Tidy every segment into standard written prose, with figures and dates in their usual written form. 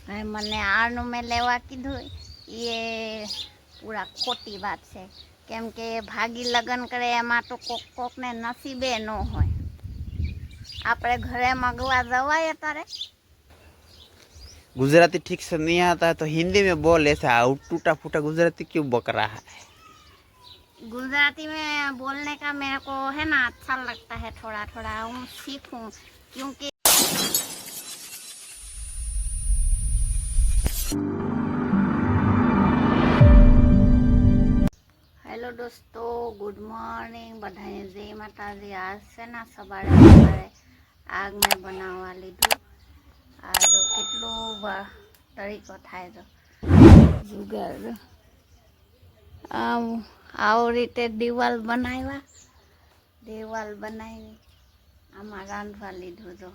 મને આનું મેં લેવા કીધું એ પૂરા ખોટી વાત છે, કેમ કે ભાગી લગ્ન કરે એમાં તો કોકને નસીબે ન હોય। આપણે ઘરે મગવા જવાય અત્યારે। गुजराती ठीक से नहीं आता है तो हिंदी में बोल, ऐसा टूटा फूटा गुजराती क्यों बक रहा है? गुजराती में बोलने का मेरे को है ना अच्छा लगता है, थोड़ा थोड़ा हूँ सीखूं, क्योंकि हेलो दोस्तों, गुड मॉर्निंग बधाने जय माताजी। आज से ना सवारे आग में बनावा लीधुं। आ जो केटलो तरीको थाय तो जुगाड़ आव रीते दीवाल बनाव्या, दीवाल बनावी आमां रांधवा लीधुं। तो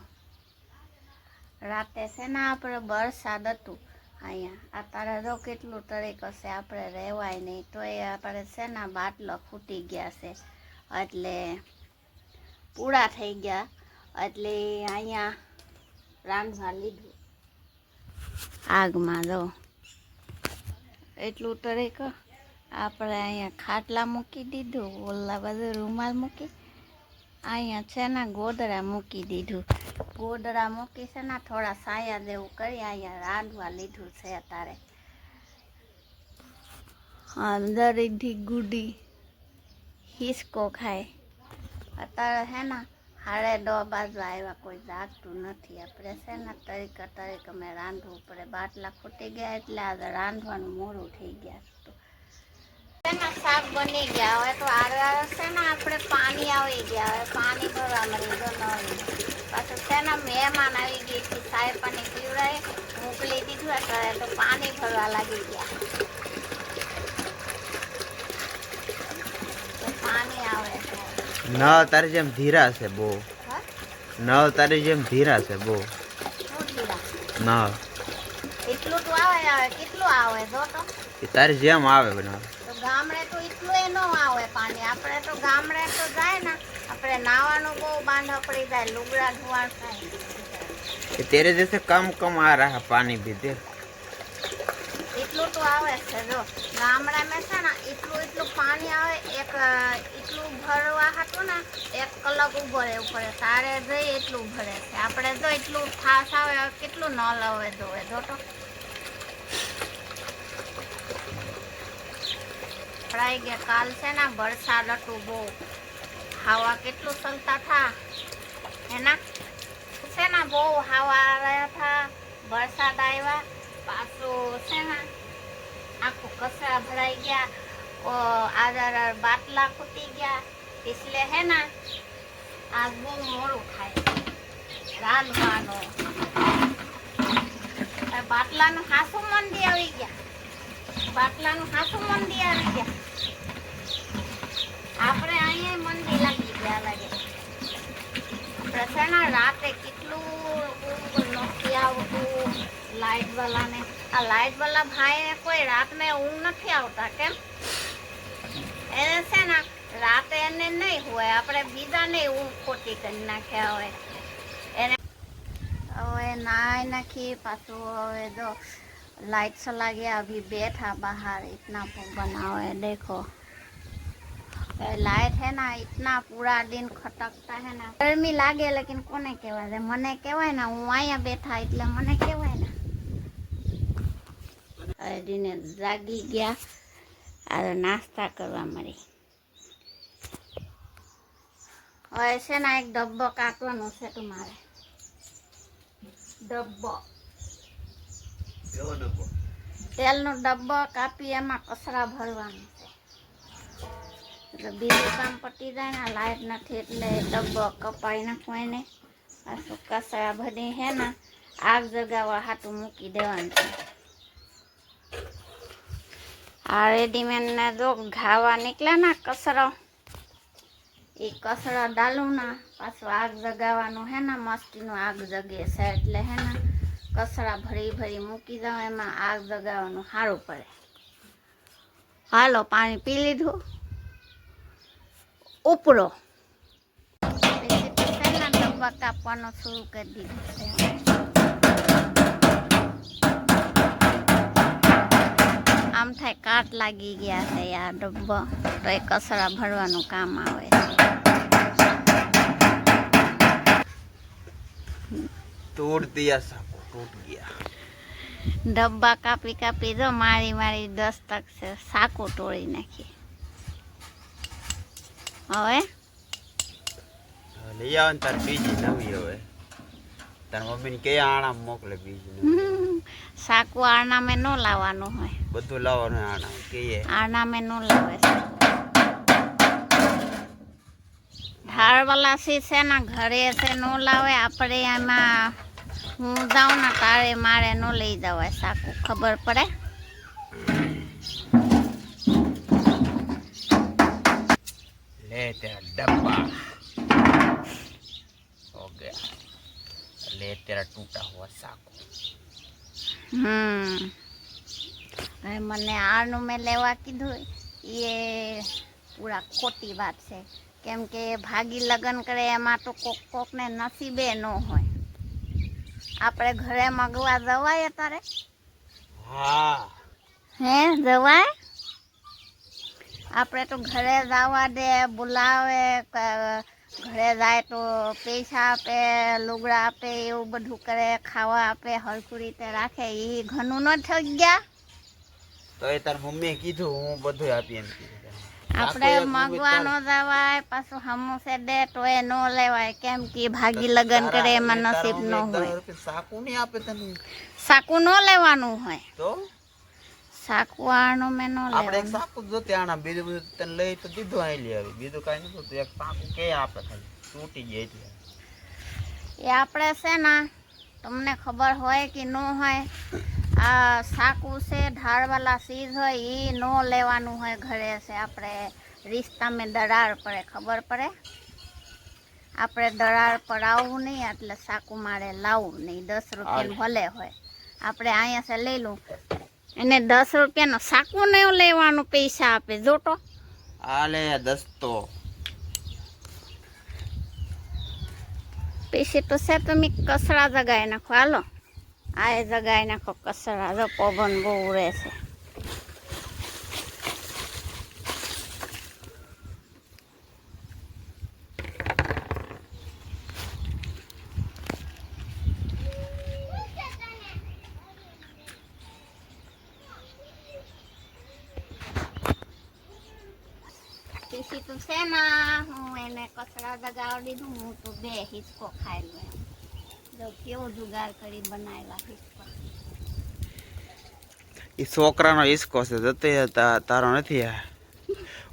राते से ना आपणे वरसाद हतुं अहींया, अत्यारे जो केटलुं तरीको छे आपणे रहेवाय नहीं, तो ए आपणे छे ना बाटला फूटी गया छे एटले पूरा थई गया, एटले अहींया रांधवा लीधुं आग में। जो एटलुं तरीको આપણે અહીંયા ખાટલા મૂકી દીધું, ઓલા બાજુ રૂમાલ મૂકી, અહીંયા છે ને ગોદડા મૂકી દીધું। ગોદડા મૂકી છે ને થોડા સાયા જેવું કરી અહીંયા રાંધવા લીધું છે। અત્યારે અંદરથી ગુડી હિસકો ખાય। અત્યારે છે ને 9:30 બાજુ આવ્યા, કોઈ જાગતું નથી। આપણે છે ને તરીકે મેં રાંધવું પડે, બાટલા ફૂટી ગયા એટલે આજે રાંધવાનું મોડું થઈ ગયા। શાક બની ગયા હોય તો આરવાર છે ને આપણે પાણી આવી ગયા હોય, પાણી ભરવા મળી ગયો નળ પાછું છે ને મહેમાન આવી ગઈ હતી, સાહેબ પાણી પીવડાય મોકલી દીધું એટલે તો પાણી ભરવા લાગી ગયા। તો પાણી આવે છે नळ तारी जेम धीरा से बो, नळ तारी जेम धीरा से बो। શું ધીરા नळ એટલું તો આવે કેટલું આવે જો તો तारी जेम आवे बना તો ગામડે તો એટલું એ ન આવે પાણી। આપણે તો ગામડે તો જાય ને આપણે નાવાનું બહુ બાંધા પડી જાય, લુગડા ધોવાણ થાય। तेरे जैसे कम कम आ रहा है पानी भी दे। એટલું તો આવે છે જો ગામડામાં છે ને એટલું પાણી આવે। એક એટલું ભરવા હતું ને 1 કલાક ઊભો રહેવું પડે, તારે જઈ એટલું ભરે છે। આપણે જો એટલું ફાસ આવે કેટલું ન લાવે જોવે જો તો ફ્રાઈ ગયા। કાલ છે ને વરસાદ હતું બહુ, હવા કેટલું ચલતા થા એના છે ને બહુ હવા રહ્યા થા, વરસાદ આવ્યા પાછું છે ને આખું કચરા ભરાઈ ગયા, આધાર બાટલા ફૂટી ગયા, એટલે હે ને આજ બહુ મોડું થાય રાંધવાનું। બાટલાનું હાસું મંદી આવી ગયા, બાટલાનું હાસું મંદી આવી ગયા। આપણે અહીંયા મંદી લાગી ગયા લાગે। આપણે છે ને રાતે કેટલું નથી આવતું લાઇટ વાળાને, આ લાઇટ વાળા ભાઈને કોઈ રાતને ઊંઘ નથી આવતા, કેમ એને છે ને રાતે એને નહીં હોય, આપણે બીજાને ઊંઘ ખોટી કરી નાખ્યા હોય એને। હવે નાઈ નાખી પાછું હવે જો लाइट चला गया, अभी बैठा बाहर, इतना बनाओ है देखो। लाइट है ना इतना पूरा दिन खटकता है ना, गर्मी लागे लेकिन कोने कहवाय, मने कहवाय ना हूँ अहींया बैठा એટલે મને કહેવાય ને। અડીને જાગી ગયા, આ નાસ્તા કરવા મળી। હવે છે ને એક ડબ્બો કાઢવાનો છે તમારે, ડબ્બો તેલનો ડબ્બો કાપી એમાં કચરા ભરવાનું છે, એટલે બીજું કામ પતી જાય ને। લાઈટ નથી એટલે ડબ્બો કપાઈ નાખવો એને, પાછું કચરા ભરી હે ને આગ જગાવવા હાટું મૂકી દેવાનું છે। આ રેડીમેડ ને જો ઘાવા નીકળે ને કચરો, એ કચરો ડાલું ના પાછું આગ જગાવવાનું હે ને, મસ્તીનું આગ જગે છે એટલે હે ને કચરા ભરી ભરી મૂકી દઉં, એમાં આગ જગાવવાનું સારું પડે। હાલો પાણી પી લીધું, ઉપરો પછી ડબ્બા કાપવાનું શરૂ કરી દીધું છે। દાંત લાગી ગયા છે યાર ડબ્બો તો એ કચરા ભરવાનું કામ આવે तोड़ दिया साको टूट गया ડબ્બા કાપી કાપી જો મારી મારી 10 તક છે સાકું તોડી નાખી હવે લઈ આવ તાર બીજી નવી હવે તાર મમ્મીને કે આણા મોકલે બીજી નવી સાકું આરનામે ન લાવવાનું હોય બધું લાવવાનું આણા કે આરનામે ન લાવે ઢાળવાલા સી છે ને ઘરે છે ન લાવે આપણે એમાં હું જાઉં ને તારે મારે ન લઈ જવાય સાકું ખબર પડે ले तेरा डब्बा हो गया ले तेरा टूटा हुआ साको હવે મને આરનું મેં લેવા કીધું એ પૂરા ખોટી વાત છે કેમ કે ભાગી લગ્ન કરે એમાં તો કોકને નસીબે ન હોય આપણે ઘરે મગવા જવાય તારે हाँ હે જવાય આપણે તો ઘરે જવા દે બોલાવે ઘરે જાય તો પૈસા આપે લુગડા આપે એવું બધું કરે ખાવા આપે હરખું રીતે રાખે એ ઘણું ન થઈ ગયા तो ये तार मम्मी कीधु हूँ બધું આપી એમ કીધું આપણે મગવા ન જવાય પાછું હમું છે દે તો એ ન લેવાય કેમ કે ભાગી લગ્ન કરે એમાં નસીબ ન હોય સાકુ નહીં આપે તને સાકું ન લેવાનું હોય તો સાકું આનું મેં ન આપણે એક લેવાનું સાકુ જોતે આણા બીજું બધું તને લઈ તો દીધું અહીં લઈ આવી બીજું કાંઈ નતું તો એક સાકુ કે આપે ખાલી તૂટી જાય એટલે એ આપણે છે ને તમને ખબર હોય કે ન હોય આ સાકું છે ઢાળવાલા ચીજ હોય એ ન લેવાનું હોય ઘરે છે આપણે રિશ્તામાં દરાર પડે ખબર પડે આપણે દરાર પડાવવું નહીં એટલે સાકું મારે લાવવું નહીં 10 રૂપિયાનું ભલે હોય આપણે અહીંયા છે લઈ લઉં એને 10 રૂપિયાનું સાકું નહીં લેવાનું પૈસા આપે જોતો આલે દસ્તો પૈસે તો છે તમે કચરા જગાઈ નાખો હાલો આ એ જગાઈ નાખો કચરા જો પવન બહુ રહેશે પીસી તો છે ના હું એને કચરા જગાવી દીધું હું તો 2 હિસકો ખાઈ લઉં જો કેવો જુગાર કરી બનાવેલા હિસકો એ છોકરાનો હિસકો છે જતે તારો નથી આ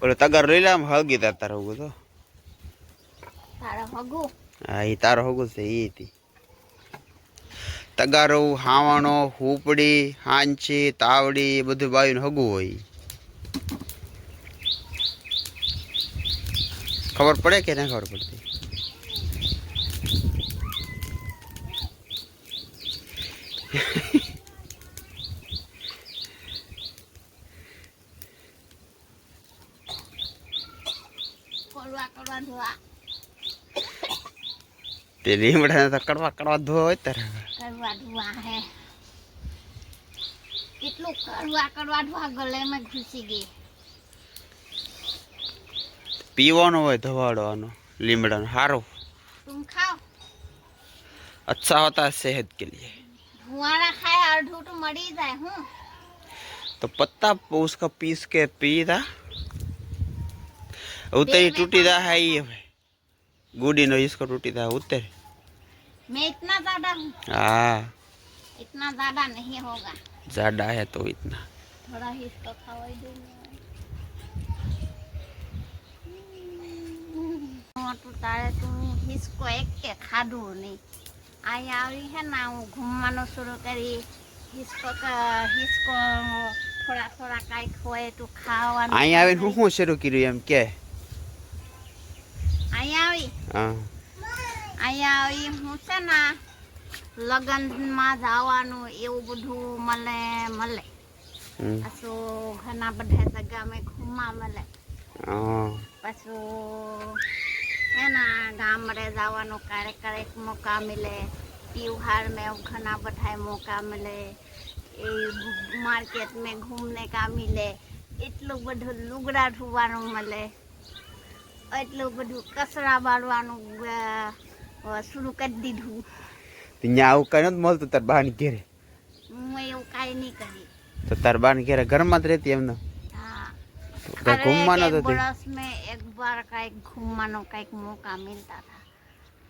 ઓલો તગાર લઈ લે આમ હગી તારો હગું તો તારો હગુ હા એ તારો હગું છે એ હતી તગારો હાવણો હુપડી હાંચી તાવડી એ બધું બાયુનું હગું હોય ખબર પડે કે ના ખબર પડતી કરવા ધોવા તે લીમડા તો કડવા ધોવા હોય તારે કરવા ધોવા હે કેટલું કરવા ધોવા ગળેમાં ઘૂસી ગઈ પીવાનો હોય ધવાડવાનો લીમડાનો સારો तुम खाओ अच्छा होता है सेहत के लिए हुआड़ा खाए अर्धू तो मरी जाए हूँ तो पत्ता उसका पीस के पी था उतरी टूटी था है ये गुड़ी नो इसको टूटी था उतर मैं इतना ज्यादा हूँ हाँ इतना ज्यादा नहीं होगा ज्यादा है तो इतना थोड़ा ही इसको खावा दूंगा તું તારે તું હિસકો એક કે ખાધું નહીં અહીંયા આવી હે ને હું ઘૂમવાનું શરૂ કરી હિસકો થોડા થોડા કાંઈક હોય તું ખાવાનું અહીંયા આવીને હું શરૂ કર્યું એમ કે અહીંયા આવી હું છે ને લગ્નમાં જવાનું એવું બધું મળે પાછું ઘણા બધા જગ્યામાં ઘૂમવા મળે પાછું એના ગામડે જવાનું ક્યારેક મોકા મળે त्योहार में घना बढ़ाए मौका मिले मार्केट में घूमने का मिले એટલું બધું લુગડા ધોવાનું મળે, એટલું બધું કચરા બાળવાનું શરૂ કરી દીધું. ત્યાં આવું કઈ નથી મળતું તાર બાની ઘેરે? હું એવું કાંઈ નહીં કરી. તો તાર બાની ઘેરે ઘરમાં જ રહેતી એમને? हाँ, કઈ ઘૂમવાનો एक તો बरस में एक बार कहीं घूमने का एक मौका मिलता था,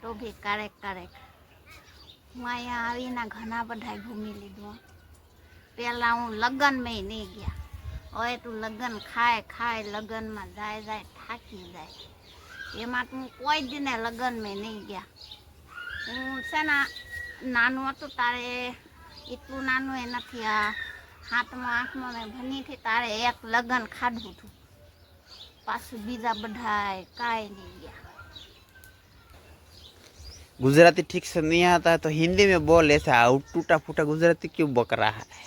तो भी करेक करेक હું અહીંયા આવીને ઘણા બધા ઘૂમી લીધું. પહેલાં હું લગ્નમાં નહીં ગયા, હવે તું લગ્ન ખાય ખાય લગ્નમાં જાય જાય થાકી જાય, એમાં તું કોઈ દિને લગ્નમાં નહીં ગયા. હું છે ને નાનું હતું તારે એટલું નાનું એ નથી, આ 7મા 8મા મેં ભણીથી તારે એક લગ્ન ખાધું હતું, પાછું બીજા બધાય કાંઈ નહીં ગયા. गुजराती ठीक से नहीं आता है तो हिंदी में बोल, ऐसा टूटा फूटा गुजराती क्यों बक रहा है?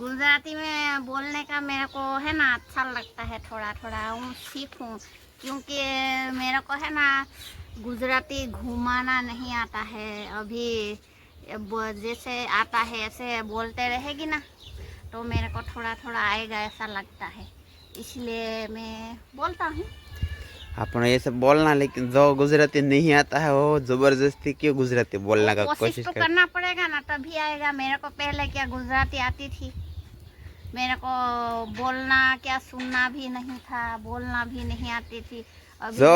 गुजराती में बोलने का मेरे को है ना अच्छा लगता है, थोड़ा थोड़ा हूँ सीखूं, क्योंकि मेरे को है ना गुजराती घुमाना नहीं आता है. अभी जैसे आता है ऐसे बोलते रहेगी ना तो मेरे को थोड़ा थोड़ा आएगा ऐसा लगता है, इसलिए मैं बोलता हूँ. अपना ऐसे बोलना, लेकिन जो गुजराती नहीं आता है वो जबरदस्ती क्यों गुजराती बोलने का कोशिश तो कर? करना पड़ेगा ना तभी आएगा. मेरे को पहले क्या गुजराती आती थी, मेरे को बोलना क्या सुनना भी नहीं था, बोलना भी नहीं आती थी. अभी जो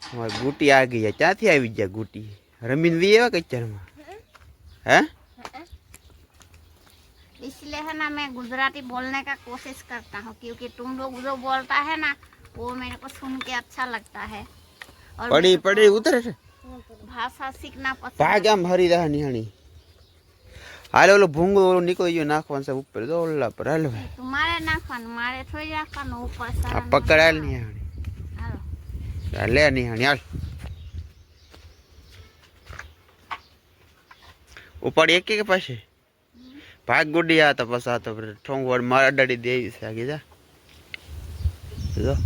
हमारी गुटी आ गई है, क्या थी आई विद्या गुटी रमीन वी है किचन में है, इसलिए है ना मैं गुजराती बोलने का कोशिश करता हूँ, क्योंकि तुम लोग जो बोलता है ना वो मेरे को सुन के अच्छा लगता है. और पड़ी पड़ी उतरे से भाषा सीखना पसंद भाग हम हरी रहा निहानी. हाले ओलो भूंगो ओलो निकल गयो नाखवान से ऊपर दो ओला पर हालो है. तुम्हारे नाखवान मारे थोड़ी नाखवान ऊपर आ सारा पकड़ा निहानी हालो. ले निहानी हाल ऊपर एक के पास भाग गुडी आ तो बस आ तो ठोंग वर मारा डडी देवी से आगे जा जो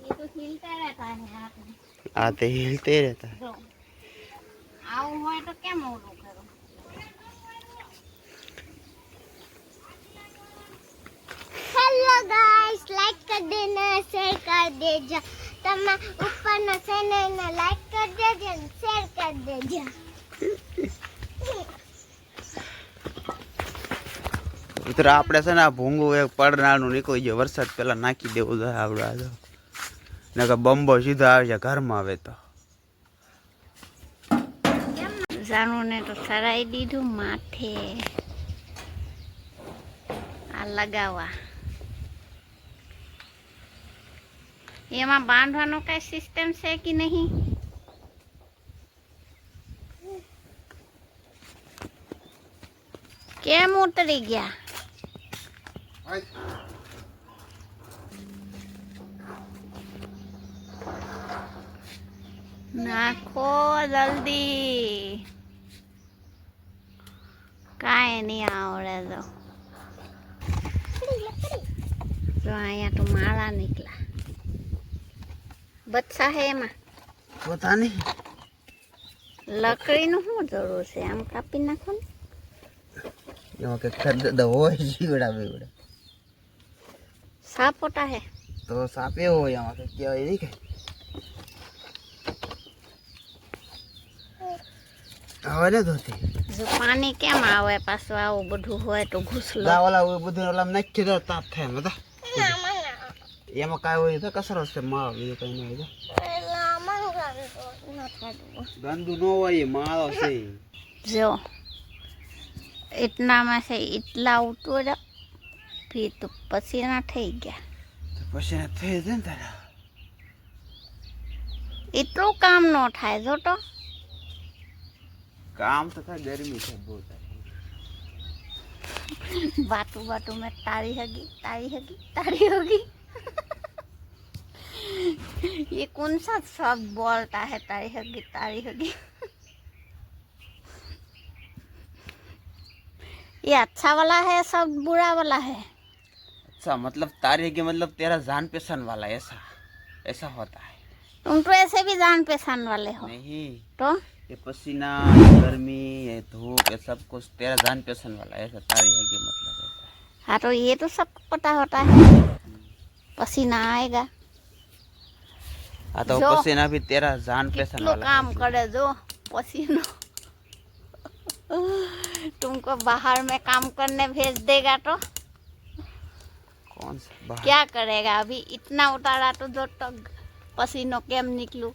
ये तो हिलता रहता है हाथ में. आते हिलते रहता है. જો આવું હોય તો કેમ ઓલું કરું? હેલો ગાઈસ, લાઈક કરી દેના, શેર કરી દેજો. તમે ઉપરના ચેનલને લાઈક કરી દેજો અને શેર કરી દેજો. ઉતર આપણે છે ને આ ભૂંગું એક પડનાનું નીકળી ગયો, વરસાદ પેલા નાખી દેવું જોઈએ આવડા જો નકર બંબો સીધો આવી જાય ઘરમાં આવે તો. જાનુને તો સરાઈ દીધું માથે આ લગાવવા. એમાં બાંધવાનો કઈ સિસ્ટમ છે કે નહીં? કેમ ઉતરી ગયા? નાખો જલ્દી, કાંઈ નહીં આવડે. જો અહીંયા તો માળા નીકળ્યા, બચ્ચા હે એમાં પતા નહીં લકડીનું શું જરૂર છે? આમ કાપી નાખો ને. એમાં કે ખડ હોય જીવડા બેવડા સાપોટા હે તો સાપે હોય આમાં કે કહેવાય નહીં કે આવે ને ધોતી. જો પાણી કેમ આવે પાછું? આવું બધું હોય તો ઘૂસલો દાવાલા હોય બધું ઓલા નાખી દે તાપ થાય બધા. એમાં કાંઈ હોય તો કસરો છે માળો, બીજું કંઈ નહીં હોય. ગંદુ ન હોય એ માળો છે. જો इतना में से इतना उतोड़ा फिर तो पसीना થઈ ગયા. પછી થઈ જાય ને તારા એટલું કામ ન થાય. જો તો કામ તો થાય, ગરમી છે બહુ થાય. बातों बातों में तारी होगी. ये कौन सा शब्द बोलता है? तारी होगी. ये अच्छा वाला है शब्द, बुरा वाला है? अच्छा मतलब तारी के मतलब तेरा जान पहचान वाला, ऐसा ऐसा होता है. तुम तो ऐसे भी जान पहचान वाले हो. नहीं तो ये पसीना, गर्मी, ये धूप, ये सब कुछ तेरा जान पहचान वाला है, ऐसा तारी है कि मतलब है। हाँ तो ये तो सबको पता होता है, पसीना आएगा। हाँ तो जो पसीना भी तेरा जान पहचान कितनो वाला काम है। करे जो पसीना तुमको बाहर में काम करने भेज देगा तो कौन सा बाहर? क्या करेगा? अभी इतना उतारा तो जो तक पसीनो केम निकलू।